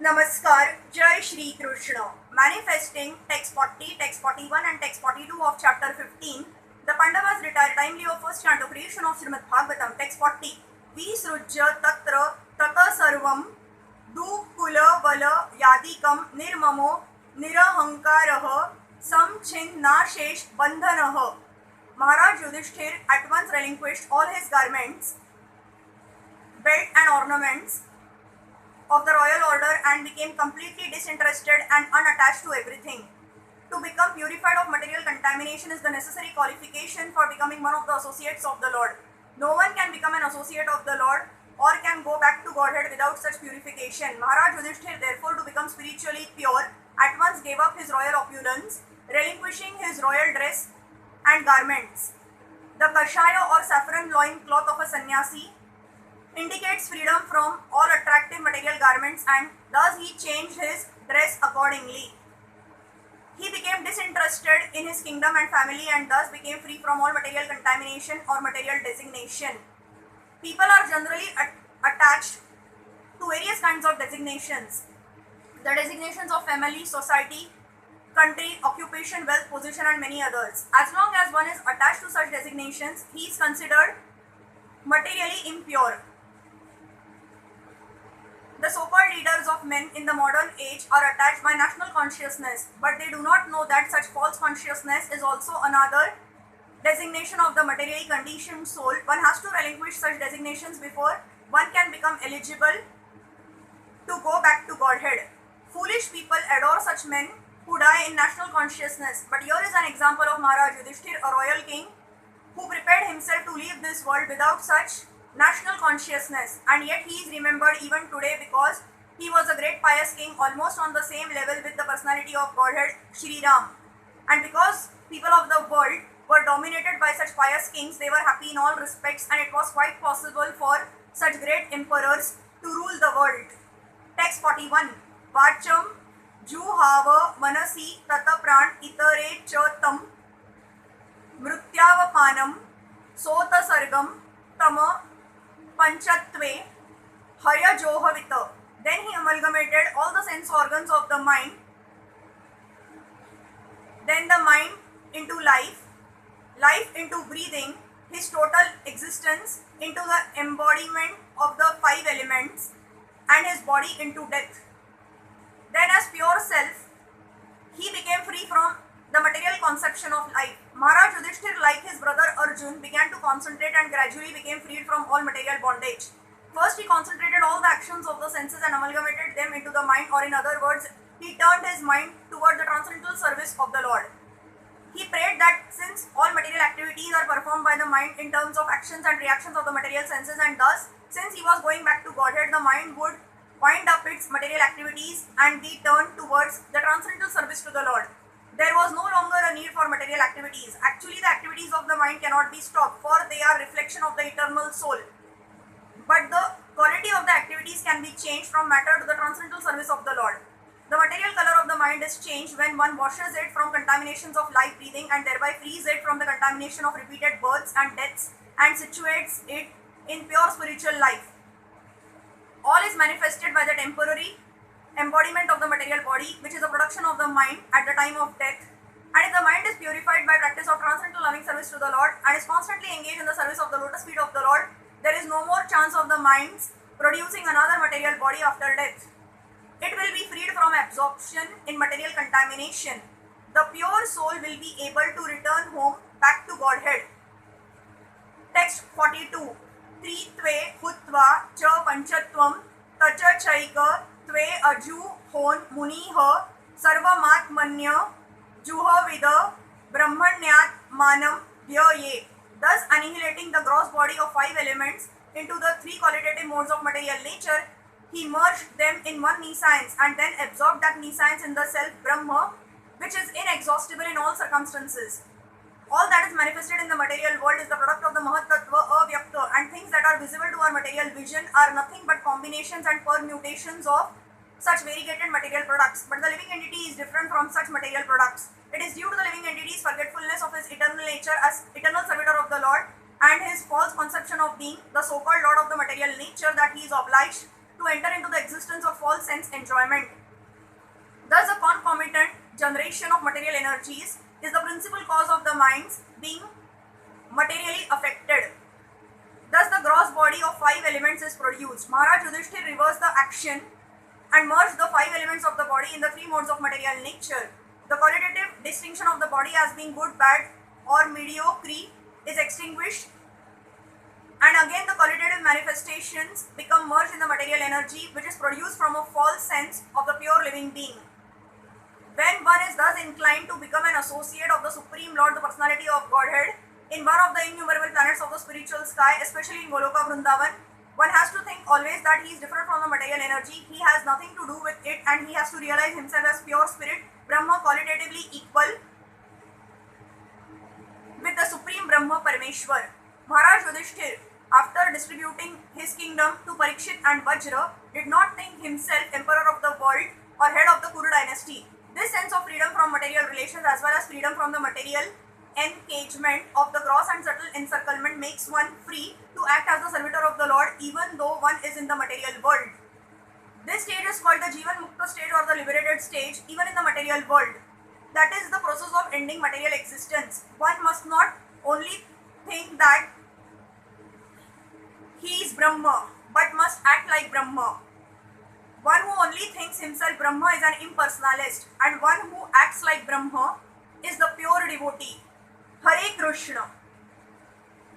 Namaskar, Jai Shri Krishna. Manifesting text 40, text 41 and text 42 of chapter 15. The Pandavas retire timely of first canto creation of Srimad Bhagavatam. Text 40. Visrujya tatra tata sarvam du kula vala yadikam nirmamo nirahankaraha samchinnashesh bandhanaha. Maharaj Yudhishthir at once relinquished all his garments, belt and ornaments of the royal order and became completely disinterested and unattached to everything. To become purified of material contamination is the necessary qualification for becoming one of the associates of the Lord. No one can become an associate of the Lord or can go back to Godhead without such purification. Maharaj Yudhishthir, therefore, to become spiritually pure, at once gave up his royal opulence, relinquishing his royal dress and garments. The kashaya or saffron loin cloth of a sannyasi indicates freedom from all attractive material garments, and thus he changed his dress accordingly. He became disinterested in his kingdom and family and thus became free from all material contamination or material designation. People are generally attached to various kinds of designations. The designations of family, society, country, occupation, wealth, position and many others. As long as one is attached to such designations, he is considered materially impure. The so-called leaders of men in the modern age are attached by national consciousness, but they do not know that such false consciousness is also another designation of the materially conditioned soul. One has to relinquish such designations before one can become eligible to go back to Godhead. Foolish people adore such men who die in national consciousness, but here is an example of Maharaj Yudhishthir, a royal king, who prepared himself to leave this world without such national consciousness, and yet he is remembered even today because he was a great pious king, almost on the same level with the personality of Godhead, Shri Ram. And because people of the world were dominated by such pious kings, they were happy in all respects, and it was quite possible for such great emperors to rule the world. Text 41. Vacham juhava manasi tata pran itare cha tam mrutyavapanam sota sargam tama panchatve haya johavita. Then he amalgamated all the sense organs of the mind, then the mind into life, life into breathing, his total existence into the embodiment of the five elements, and his body into death. Then as pure self, he became free from the material conception of life. Maharaj Yudhishthir, like his brother Arjun, began to concentrate and gradually became freed from all material bondage. First, he concentrated all the actions of the senses and amalgamated them into the mind, or in other words, he turned his mind toward the transcendental service of the Lord. He prayed that since all material activities are performed by the mind in terms of actions and reactions of the material senses, and thus, since he was going back to Godhead, the mind would wind up its material activities and be turned towards the transcendental service to the Lord. There was no longer a need for material activities. Actually, the activities of the mind cannot be stopped, for they are reflection of the eternal soul. But the quality of the activities can be changed from matter to the transcendental service of the Lord. The material color of the mind is changed when one washes it from contaminations of life breathing and thereby frees it from the contamination of repeated births and deaths and situates it in pure spiritual life. All is manifested by the temporary embodiment of the material body, which is a production of the mind at the time of death. And if the mind is purified by practice of transcendental loving service to the Lord and is constantly engaged in the service of the lotus feet of the Lord, there is no more chance of the mind's producing another material body after death. It will be freed from absorption in material contamination. The pure soul will be able to return home back to Godhead. Text 42. Tri tve hutva cha panchatvam tacha chaika tve aju hon muniha sarvamatmanya juhavida brahmanyat manam dhyaye. Thus annihilating the gross body of five elements into the three qualitative modes of material nature, he merged them in one nescience and then absorbed that nescience in the self Brahma, which is inexhaustible in all circumstances. All that is manifested in the material world is the product of the Mahat Tattva Avyakta, and things that are visible to our material vision are nothing but combinations and permutations of such variegated material products. But the living entity is different from such material products. It is due to the living entity's forgetfulness of his eternal nature as eternal servitor of the Lord and his false conception of being the so-called Lord of the material nature that he is obliged to to enter into the existence of false sense enjoyment. Thus, the concomitant generation of material energies is the principal cause of the minds being materially affected. Thus, the gross body of 5 elements is produced. Maharaj Yudhishthir reversed the action and merged the 5 elements of the body in the 3 modes of material nature. The qualitative distinction of the body as being good, bad, or mediocre is extinguished, and again the qualitative manifestations become merged in the material energy which is produced from a false sense of the pure living being. When one is thus inclined to become an associate of the Supreme Lord, the Personality of Godhead, in one of the innumerable planets of the spiritual sky, especially in Goloka Vrindavan, one has to think always that he is different from the material energy, he has nothing to do with it, and he has to realize himself as pure spirit, Brahma, qualitatively equal with the Supreme Brahma Parameshwar. Maharaj Yudhishthir, after distributing his kingdom to Parikshit and Vajra, did not think himself emperor of the world or head of the Kuru dynasty. This sense of freedom from material relations as well as freedom from the material engagement of the gross and subtle encirclement makes one free to act as the servitor of the Lord even though one is in the material world. This stage is called the Jivan Mukta stage or the liberated stage even in the material world. That is the process of ending material existence. One must not only think that he is Brahma but must act like Brahma. One who only thinks himself Brahma is an impersonalist, and one who acts like Brahma is the pure devotee. Hare Krishna.